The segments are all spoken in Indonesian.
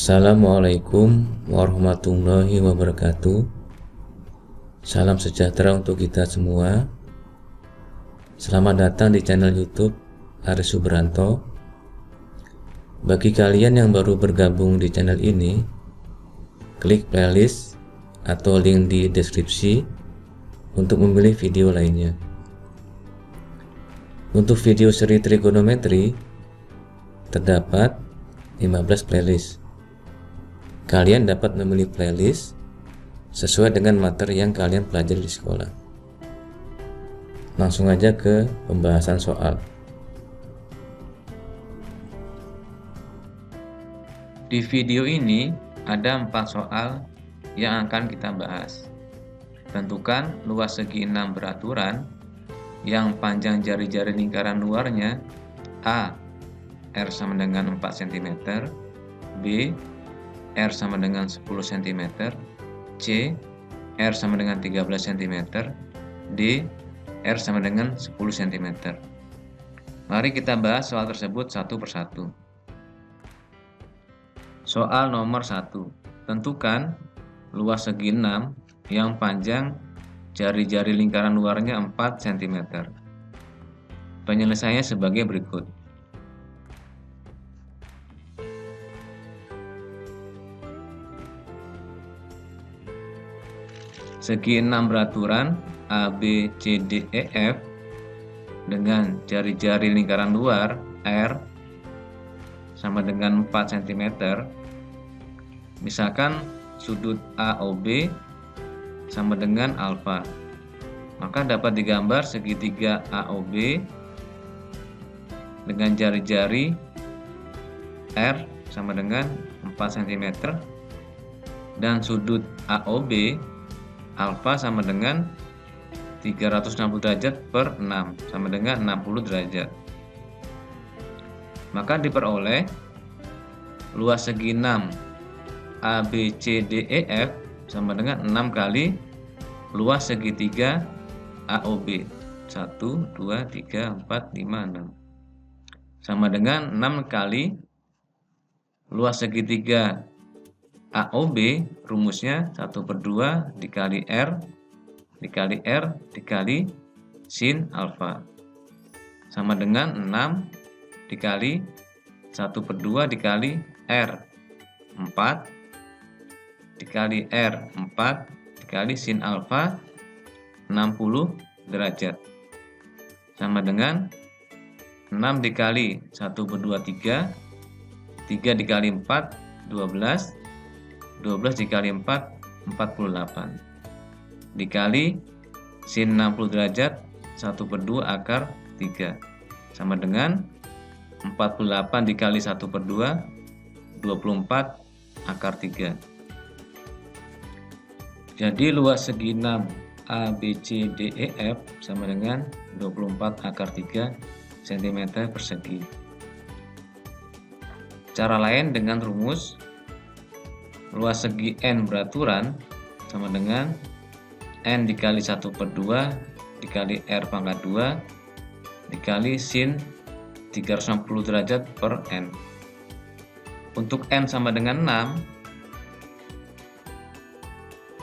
Assalamualaikum warahmatullahi wabarakatuh. Salam sejahtera untuk kita semua. Selamat datang di channel YouTube Aris Subranto. Bagi kalian yang baru bergabung di channel ini, klik playlist atau link di deskripsi untuk memilih video lainnya. Untuk video seri trigonometri terdapat 15 playlist. Kalian dapat memilih playlist sesuai dengan materi yang kalian pelajari di sekolah. Langsung aja ke pembahasan soal. Di video ini ada 4 soal yang akan kita bahas. Tentukan luas segi 6 beraturan yang panjang jari-jari lingkaran luarnya A. R sama dengan 4 cm, B. R sama dengan 10 cm, C. R sama dengan 13 cm, D. R sama dengan 10 cm. Mari kita bahas soal tersebut satu persatu. Soal nomor 1. Tentukan luas segi 6 yang panjang jari-jari lingkaran luarnya 4 cm. Penyelesaiannya sebagai berikut. Segi 6 beraturan A, B, C, D, E, F dengan jari-jari lingkaran luar R sama dengan 4 cm. Misalkan sudut AOB sama dengan alfa. Maka dapat digambar segitiga AOB dengan jari-jari R sama dengan 4 cm dan sudut AOB alfa sama dengan 360 derajat per 6 sama dengan 60 derajat. Maka diperoleh luas segi 6 A, B, C, D, E, F sama dengan 6 kali luas segitiga AOB 1, 2, 3, 4, 5, 6 sama dengan 6 kali luas segitiga AOB, rumusnya 1/2 dikali R dikali R dikali sin alfa sama dengan 6 dikali 1/2 dikali R 4 dikali R 4 dikali sin alfa 60 derajat sama dengan 6 dikali 1/2 3 dikali 4 12 12 dikali 4 48 dikali sin 60 derajat 1/2 akar 3 sama dengan 48 dikali 1/2 24 akar 3. Jadi luas segi 6 A, B, C, D, E, F sama dengan 24 akar 3 cm persegi. Cara lain dengan rumus luas segi N beraturan sama dengan N dikali 1/2 dikali R pangkat 2 dikali sin 360 derajat per N. Untuk N sama dengan 6,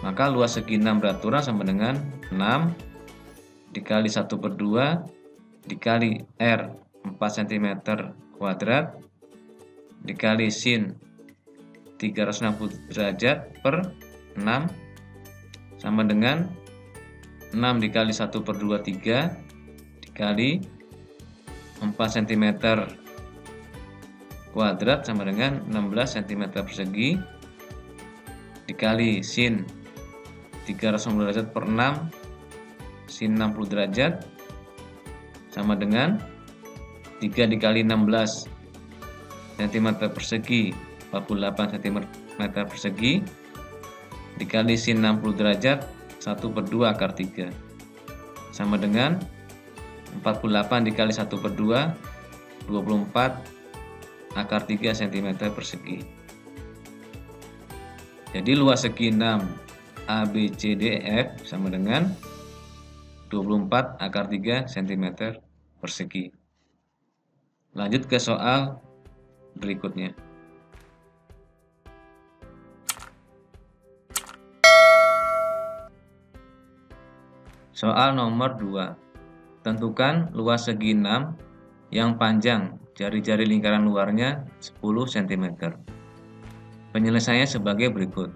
maka luas segi 6 beraturan sama dengan 6 dikali 1/2 dikali R 4 cm kuadrat dikali sin 360 derajat per 6 sama dengan 6 dikali 1/2 3 dikali 4 cm kuadrat sama dengan 16 cm persegi dikali sin 360 derajat per 6 sin 60 derajat sama dengan 3 dikali 16 cm persegi 48 cm persegi dikali sin 60 derajat 1/2 akar 3 sama dengan 48 dikali 1/2 24 akar 3 cm persegi. Jadi luas segi 6 A, B, C, D, E, F sama dengan 24 akar 3 cm persegi. Lanjut ke soal berikutnya. Soal nomor 2. Tentukan luas segi 6 yang panjang jari-jari lingkaran luarnya 10 cm. Penyelesaiannya sebagai berikut.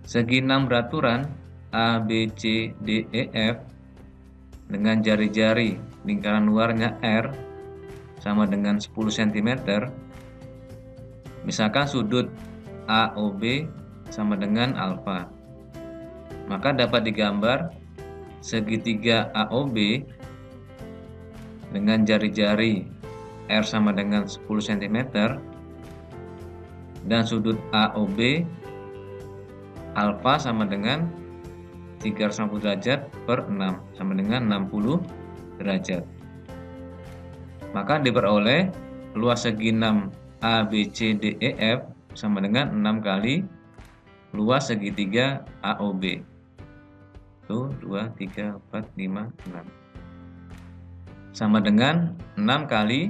Segi 6 beraturan A, B, C, D, E, F dengan jari-jari lingkaran luarnya R sama dengan 10 cm. Misalkan sudut AOB sama dengan alfa. Maka dapat digambar segitiga AOB dengan jari-jari R sama dengan 10 cm dan sudut AOB alfa sama dengan 360 derajat per 6 sama dengan 60 derajat. Maka diperoleh luas segi 6 A, B, C, D, E, F sama dengan 6 kali luas segitiga AOB. Tuh, 2, 3, 4, 5, 6. Sama dengan 6 kali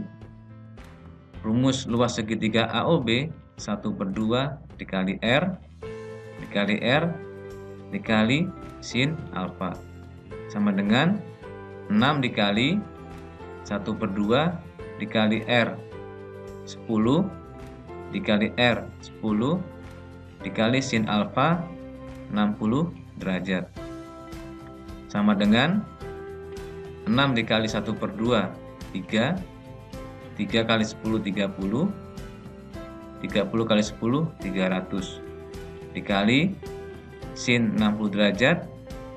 rumus luas segitiga AOB 1/2 dikali R dikali R dikali sin alfa. Sama dengan 6 dikali 1/2 dikali R 10 dikali R 10 dikali sin alfa 60 derajat. Sama dengan 6 dikali 1/2 3 3 kali 10 30 30 kali 10 300 dikali sin 60 derajat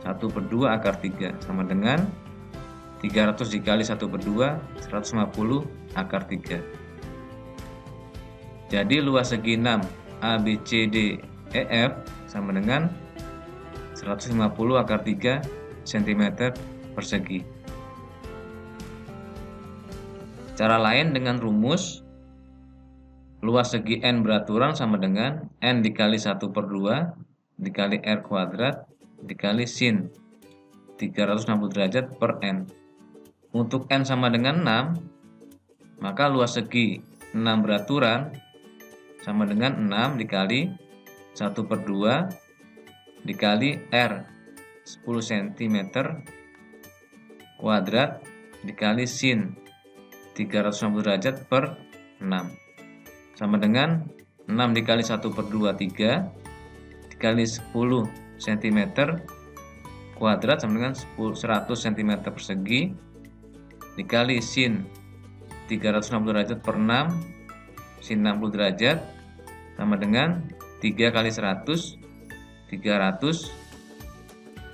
1/2 akar 3 sama dengan 300 dikali 1/2 150 akar 3. Jadi luas segi 6 A, B, C, D, E, F sama dengan 150 akar 3 cm persegi. Cara lain dengan rumus luas segi N beraturan sama dengan N dikali 1/2 dikali R kuadrat dikali sin 360 derajat per N. Untuk N sama dengan 6, maka luas segi 6 beraturan sama dengan 6 dikali 1/2 dikali R 10 cm kuadrat dikali sin 360 derajat per 6 sama dengan 6 dikali 1/2 3 dikali 10 cm kuadrat sama dengan 100 cm persegi dikali sin 360 derajat per 6 sin 60 derajat sama dengan 3 kali 100 300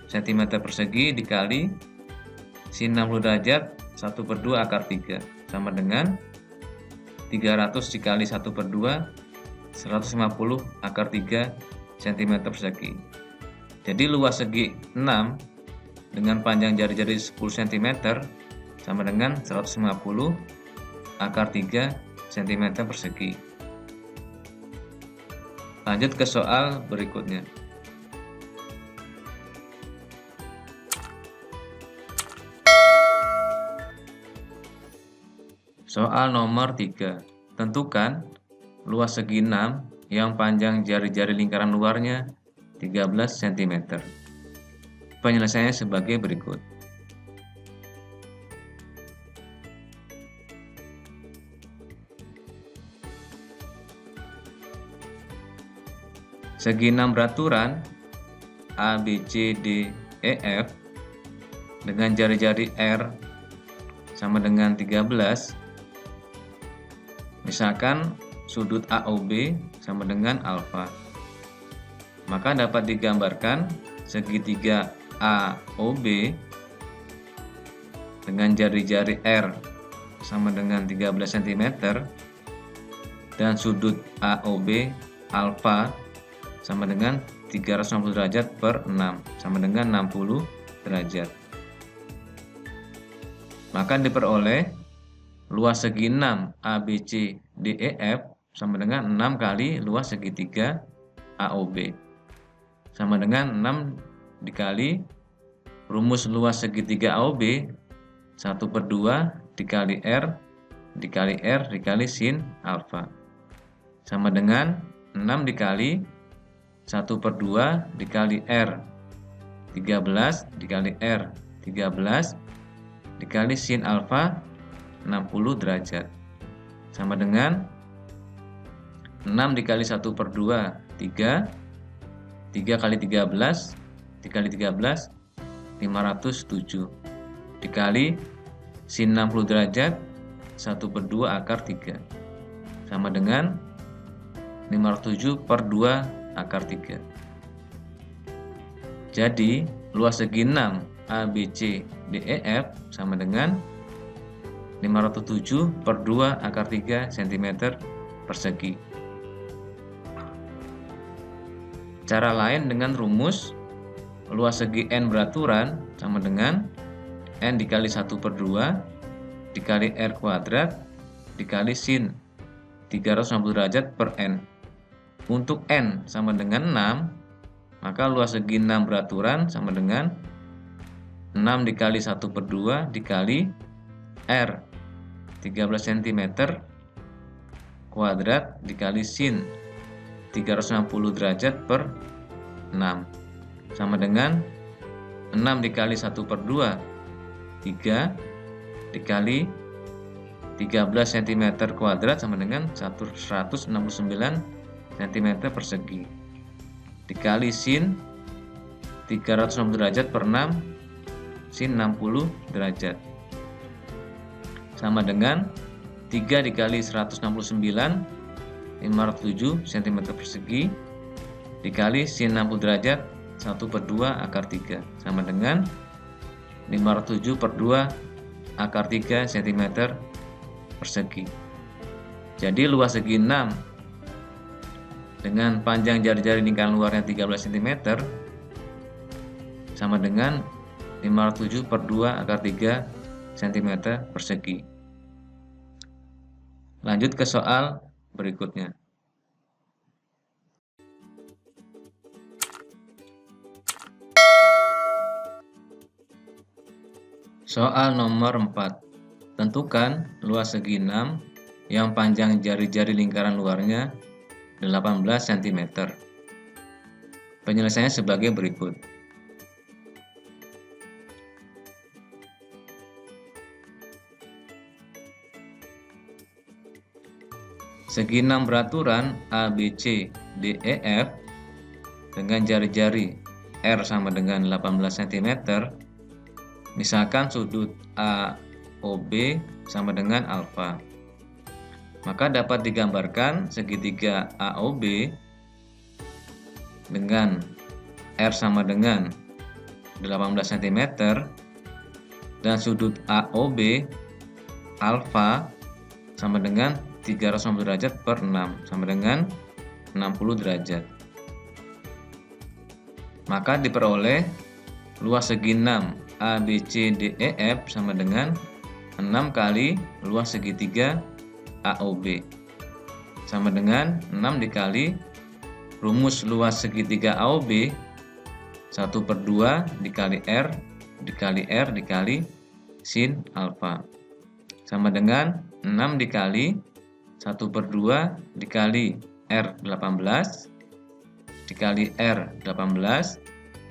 cm persegi dikali sin 60 derajat 1/2 akar 3 sama dengan 300 dikali 1/2 150 akar 3 cm persegi. Jadi luas segi 6 dengan panjang jari-jari 10 cm sama dengan 150 akar 3 cm persegi. Lanjut ke soal berikutnya. Soal nomor 3. Tentukan luas segi 6 yang panjang jari-jari lingkaran luarnya 13 cm. Penyelesaiannya sebagai berikut. Segi 6 beraturan A, B, C, D, E, F dengan jari-jari R sama dengan 13. Misalkan sudut AOB sama dengan alfa. Maka dapat digambarkan segitiga AOB dengan jari-jari R sama dengan 13 cm dan sudut AOB alfa sama dengan 360 derajat per 6 sama dengan 60 derajat. Maka diperoleh luas segi 6 ABC DEF sama dengan 6 kali luas segitiga AOB sama dengan 6 dikali rumus luas segitiga AOB 1/2 dikali R dikali R dikali sin alfa. Sama dengan 6 dikali 1/2 dikali R 13 dikali R 13 dikali sin alfa 60 derajat. Sama dengan 6 dikali 1/2 3 kali 13 dikali 13 507 dikali sin 60 derajat 1/2 akar 3 sama dengan 507/2 akar 3. Jadi luas segi 6 ABC DEF sama dengan 507/2 akar 3 cm persegi. Cara lain dengan rumus luas segi N beraturan sama dengan N dikali 1/2 dikali R kuadrat dikali sin 360 derajat per N. Untuk N sama dengan 6, maka luas segi 6 beraturan sama dengan 6 dikali 1/2 dikali R 13 cm kuadrat dikali sin 360 derajat per 6 sama dengan 6 dikali 1/2 3 dikali 13 cm kuadrat sama dengan 169 cm persegi dikali sin 360 derajat per 6 sin 60 derajat sama dengan 3 dikali 169 507 cm persegi dikali sin 60 derajat 1/2 akar 3 sama dengan 507/2 akar 3 cm persegi. Jadi luas segi 6 dengan panjang jari-jari lingkaran luarnya 13 cm sama dengan 507/2 akar 3 cm persegi. Lanjut ke soal berikutnya. Soal nomor 4. Tentukan luas segi 6 yang panjang jari-jari lingkaran luarnya 18 cm. Penyelesaiannya sebagai berikut. Segi 6 beraturan ABC DEF dengan jari-jari R sama dengan 18 cm. Misalkan sudut AOB sama dengan alfa. Maka dapat digambarkan segitiga AOB dengan R sama dengan 18 cm dan sudut AOB alfa sama dengan 360 derajat per 6 sama dengan 60 derajat. Maka diperoleh luas segi 6 ABCDEF sama dengan 6 kali luas segitiga AOB sama dengan 6 dikali rumus luas segitiga AOB 1/2 dikali R dikali sin alfa sama dengan 6 dikali 1/2 dikali R18 dikali R18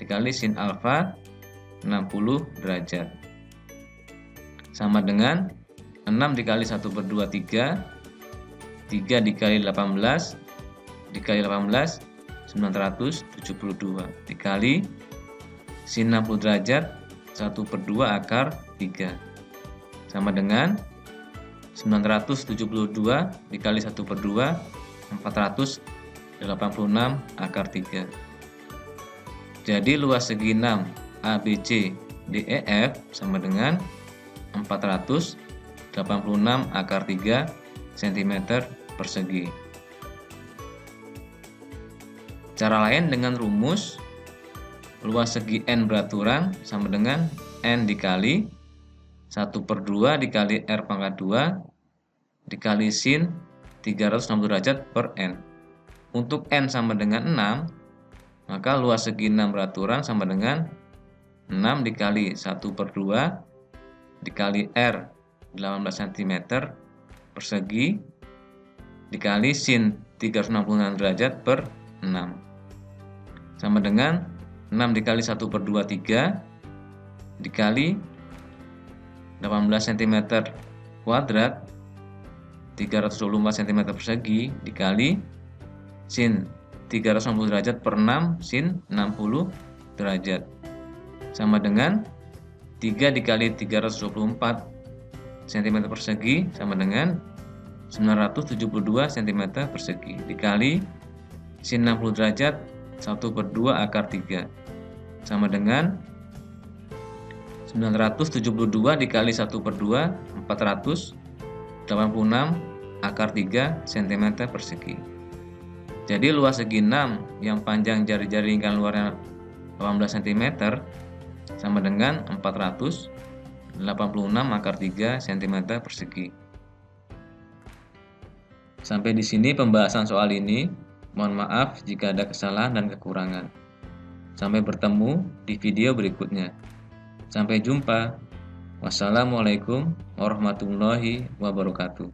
dikali sin alfa 60 derajat sama dengan 6 dikali 1/2 3 dikali 18 dikali 18 972 dikali sin 60 derajat 1/2 akar 3 sama dengan 972 dikali 1/2 486 akar 3. Jadi luas segi 6 ABC DEF sama dengan 486 akar 3 cm persegi. Cara lain dengan rumus luas segi N beraturan sama dengan N dikali 1/2 dikali R pangkat 2 dikali sin 360 derajat per N. Untuk N sama dengan 6, maka luas segi 6 beraturan sama dengan 6 dikali 1/2 dikali R 18 cm persegi dikali sin 366 derajat per 6. Sama dengan 6 dikali 1/2 3 dikali 18 cm kuadrat 324 cm persegi dikali sin 360 derajat per 6 sin 60 derajat. Sama dengan 3 dikali 324 cm persegi sama dengan 972 cm persegi dikali sin 60 derajat 1/2 akar 3 sama dengan 972 dikali 1/2 486 akar 3 cm persegi. Jadi luas segi 6 yang panjang jari-jari lingkaran luarnya 18 cm sama dengan 486 akar 3 cm persegi. Sampai di sini pembahasan soal ini. Mohon maaf jika ada kesalahan dan kekurangan. Sampai bertemu di video berikutnya. Sampai jumpa. Wassalamualaikum warahmatullahi wabarakatuh.